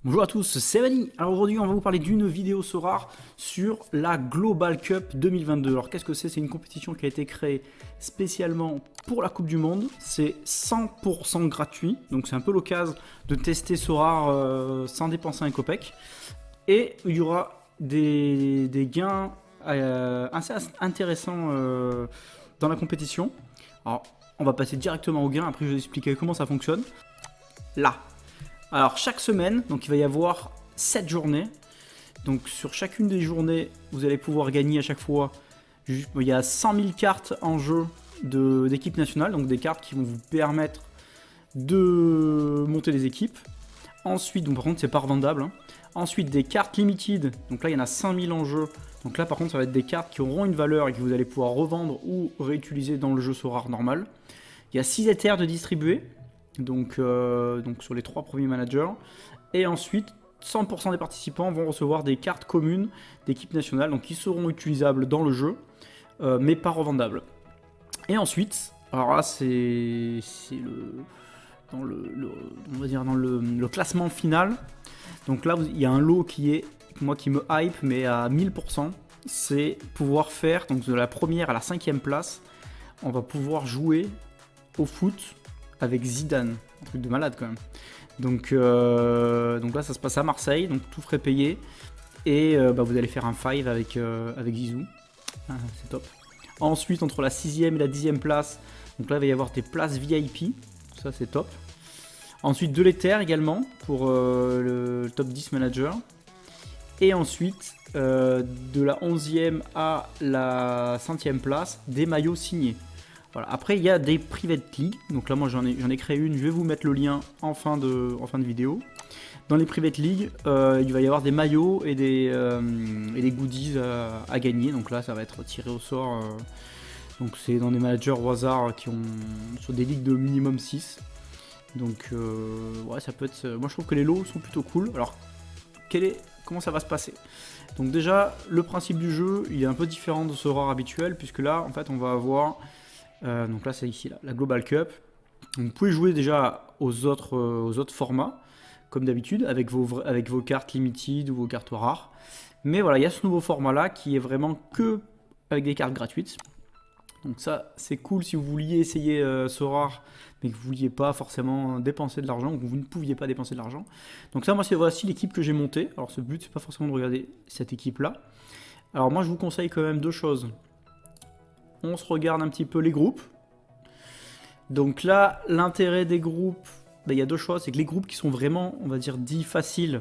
Bonjour à tous, c'est Mani. Alors aujourd'hui, on va vous parler d'une vidéo Sorare sur la Global Cup 2022. Alors qu'est-ce que c'est? C'est une compétition qui a été créée spécialement pour la Coupe du Monde. C'est 100% gratuit, donc c'est un peu l'occasion de tester Sorare sans dépenser un copec. Et il y aura des gains assez intéressants dans la compétition. Alors on va passer directement aux gains, après je vais vous expliquer comment ça fonctionne. Là. Alors chaque semaine, donc il va y avoir 7 journées. Donc sur chacune des journées, vous allez pouvoir gagner à chaque fois. Il y a 100 000 cartes en jeu d'équipe nationale, donc des cartes qui vont vous permettre de monter des équipes. Ensuite, donc par contre c'est pas revendable. Ensuite des cartes limited, donc là il y en a 5000 en jeu. Donc là par contre ça va être des cartes qui auront une valeur et que vous allez pouvoir revendre ou réutiliser dans le jeu Sorare normal. Il y a 6 éthers de distribuer. Donc sur les 3 premiers managers. Et ensuite, 100% des participants vont recevoir des cartes communes d'équipe nationale, donc qui seront utilisables dans le jeu, mais pas revendables. Et ensuite, alors là c'est on va dire dans le classement final. Donc là il y a un lot qui est moi qui me hype, mais à 1000%. C'est pouvoir faire donc de la première à la 5e place, on va pouvoir jouer au foot avec Zidane, un truc de malade quand même. Donc là ça se passe à Marseille, donc tout frais payé. Et vous allez faire un 5 avec Zizou. Ah, c'est top. Ensuite entre la 6e et la 10e place, donc là il va y avoir des places VIP, ça c'est top. Ensuite de l'Ether également pour le top 10 manager. Et ensuite de la 11e à la 5e place, des maillots signés. Voilà. Après il y a des private league, donc là moi j'en ai créé une, je vais vous mettre le lien en fin de vidéo. Dans les private league, il va y avoir des maillots et des goodies à gagner, donc là ça va être tiré au sort. Donc c'est dans des managers au hasard qui ont sur des ligues de minimum 6. Donc ouais ça peut être. Moi je trouve que les lots sont plutôt cool. Alors comment ça va se passer? Donc déjà le principe du jeu il est un peu différent de ce rare habituel, puisque là en fait on va avoir donc là c'est ici la Global Cup. Donc, vous pouvez jouer déjà aux autres formats comme d'habitude avec vos cartes limited ou vos cartes rares. Mais voilà, il y a ce nouveau format là qui est vraiment que avec des cartes gratuites. Donc ça c'est cool si vous vouliez essayer ce rare mais que vous vouliez pas forcément dépenser de l'argent ou que vous ne pouviez pas dépenser de l'argent. Donc ça moi c'est voici l'équipe que j'ai montée. Alors ce but c'est pas forcément de regarder cette équipe là. Alors moi je vous conseille quand même deux choses. On se regarde un petit peu les groupes. Donc là, l'intérêt des groupes, il y a deux choses. C'est que les groupes qui sont vraiment, on va dire, dits faciles,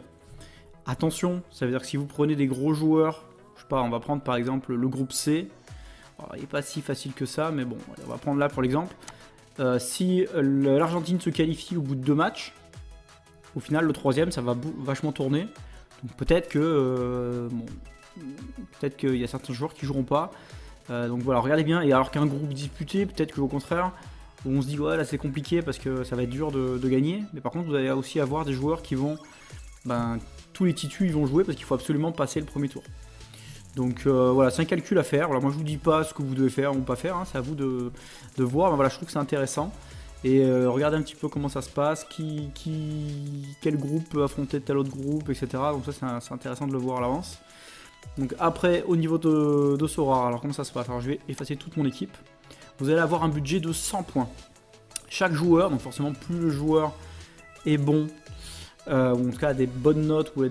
attention, ça veut dire que si vous prenez des gros joueurs, je sais pas, on va prendre par exemple le groupe C. Alors, il n'est pas si facile que ça, mais bon, on va prendre là pour l'exemple. Si l'Argentine se qualifie au bout de 2 matchs, au final, le troisième, ça va vachement tourner. Donc peut-être qu'il y a certains joueurs qui joueront pas. Donc voilà, regardez bien. Et alors qu'un groupe disputé, peut-être qu'au contraire, on se dit ouais là c'est compliqué parce que ça va être dur de gagner. Mais par contre, vous allez aussi avoir des joueurs qui vont, tous les titus ils vont jouer parce qu'il faut absolument passer le premier tour. Donc voilà, c'est un calcul à faire. Alors moi je vous dis pas ce que vous devez faire ou pas faire, c'est à vous de voir. Mais voilà, je trouve que c'est intéressant. Et regardez un petit peu comment ça se passe, quel groupe peut affronter tel autre groupe, etc. Donc ça c'est intéressant de le voir à l'avance. Donc après au niveau de Sorare, alors comment ça se passe? Alors je vais effacer toute mon équipe. Vous allez avoir un budget de 100 points. Chaque joueur, donc forcément plus le joueur est bon, ou en tout cas a des bonnes notes, ou a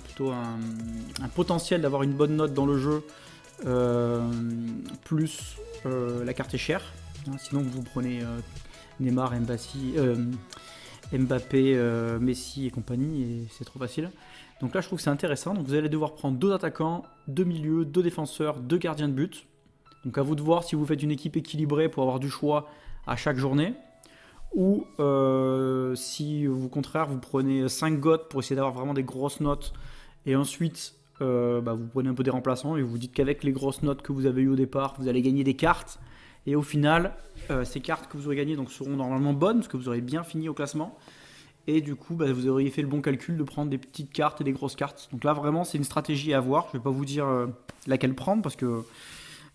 plutôt un potentiel d'avoir une bonne note dans le jeu, plus la carte est chère. Sinon vous prenez Neymar, Mbappé, Messi et compagnie, et c'est trop facile. Donc là je trouve que c'est intéressant. Donc vous allez devoir prendre 2 attaquants, 2 milieux, 2 défenseurs, 2 gardiens de but. Donc à vous de voir si vous faites une équipe équilibrée pour avoir du choix à chaque journée. Ou si au contraire vous prenez 5 goths pour essayer d'avoir vraiment des grosses notes. Et ensuite vous prenez un peu des remplaçants et vous dites qu'avec les grosses notes que vous avez eues au départ, vous allez gagner des cartes. Et au final, ces cartes que vous aurez gagnées donc, seront normalement bonnes parce que vous aurez bien fini au classement. Et du coup, vous auriez fait le bon calcul de prendre des petites cartes et des grosses cartes. Donc là, vraiment, c'est une stratégie à avoir. Je ne vais pas vous dire laquelle prendre parce que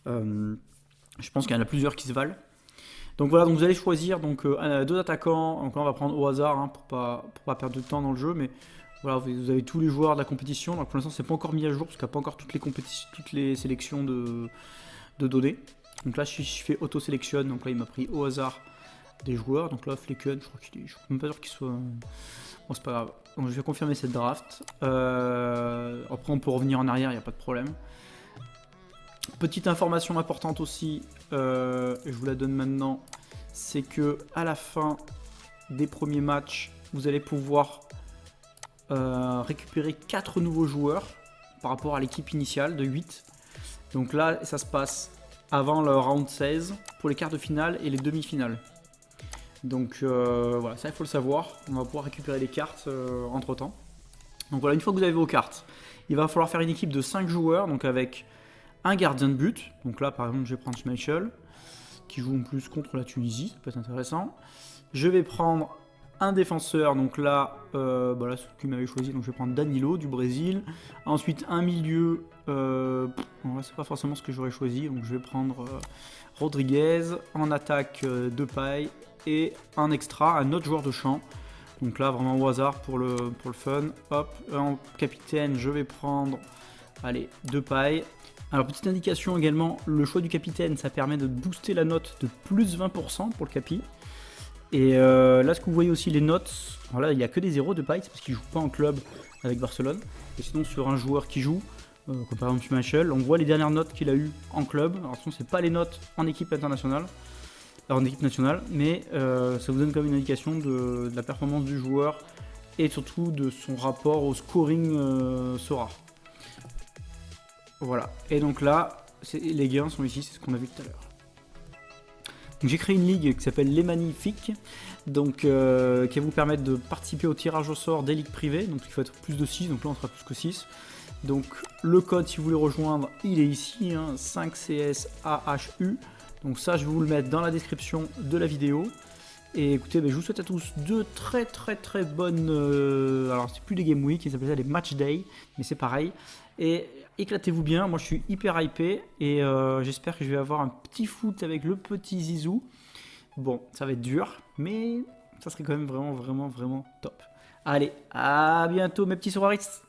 je pense qu'il y en a plusieurs qui se valent. Donc voilà, donc vous allez choisir 2 attaquants. Donc là, on va prendre au hasard pour pas perdre de temps dans le jeu. Mais Voilà, vous avez tous les joueurs de la compétition. Donc pour l'instant, c'est pas encore mis à jour parce qu'il n'y a pas encore toutes les sélections de données. Donc là, je fais auto-sélectionne. Donc là, il m'a pris au hasard des joueurs. Donc là, Flecken, je suis même pas sûr qu'il soit. Bon, c'est pas grave. Donc je vais confirmer cette draft. Après, on peut revenir en arrière, il n'y a pas de problème. Petite information importante aussi, je vous la donne maintenant, c'est que à la fin des premiers matchs, vous allez pouvoir récupérer 4 nouveaux joueurs par rapport à l'équipe initiale de 8. Donc là, ça se passe avant le round 16 pour les quarts de finale et les demi-finales. Donc voilà, ça il faut le savoir. On va pouvoir récupérer les cartes entre temps. Donc voilà, une fois que vous avez vos cartes, il va falloir faire une équipe de 5 joueurs, donc avec un gardien de but. Donc là, par exemple, je vais prendre Schmeichel, qui joue en plus contre la Tunisie, ça peut être intéressant. Je vais prendre un défenseur, donc là, là c'est ce qu'il m'avait choisi, donc je vais prendre Danilo du Brésil. Ensuite, un milieu, c'est pas forcément ce que j'aurais choisi, donc je vais prendre Rodriguez. En attaque, Depay. Et un extra, un autre joueur de champ. Donc là, vraiment au hasard pour le fun. Hop, en capitaine, je vais prendre, allez, Depay. Alors, petite indication également, le choix du capitaine, ça permet de booster la note de plus 20% pour le capi. Et là, ce que vous voyez aussi, les notes, alors là, il n'y a que des 0 de Depay, c'est parce qu'il ne joue pas en club avec Barcelone. Et sinon, sur un joueur qui joue, comme par exemple Schmeichel, on voit les dernières notes qu'il a eues en club. Alors, sinon, c'est pas les notes en équipe internationale. En équipe nationale, mais ça vous donne quand même une indication de la performance du joueur et surtout de son rapport au scoring Sora. Voilà, et donc là, les gains sont ici, c'est ce qu'on a vu tout à l'heure. J'ai créé une ligue qui s'appelle Les Magnifiques, donc, qui va vous permettre de participer au tirage au sort des ligues privées, donc il faut être plus de 6, donc là on sera plus que 6. Donc le code si vous voulez rejoindre, il est ici, 5CSAHU. Donc ça, je vais vous le mettre dans la description de la vidéo. Et écoutez, je vous souhaite à tous de très bonnes... alors, c'est plus des Game Week, ils appellent ça les Match Day, mais c'est pareil. Et éclatez-vous bien, moi je suis hyper hypé. Et j'espère que je vais avoir un petit foot avec le petit Zizou. Bon, ça va être dur, mais ça serait quand même vraiment top. Allez, à bientôt mes petits soiristes.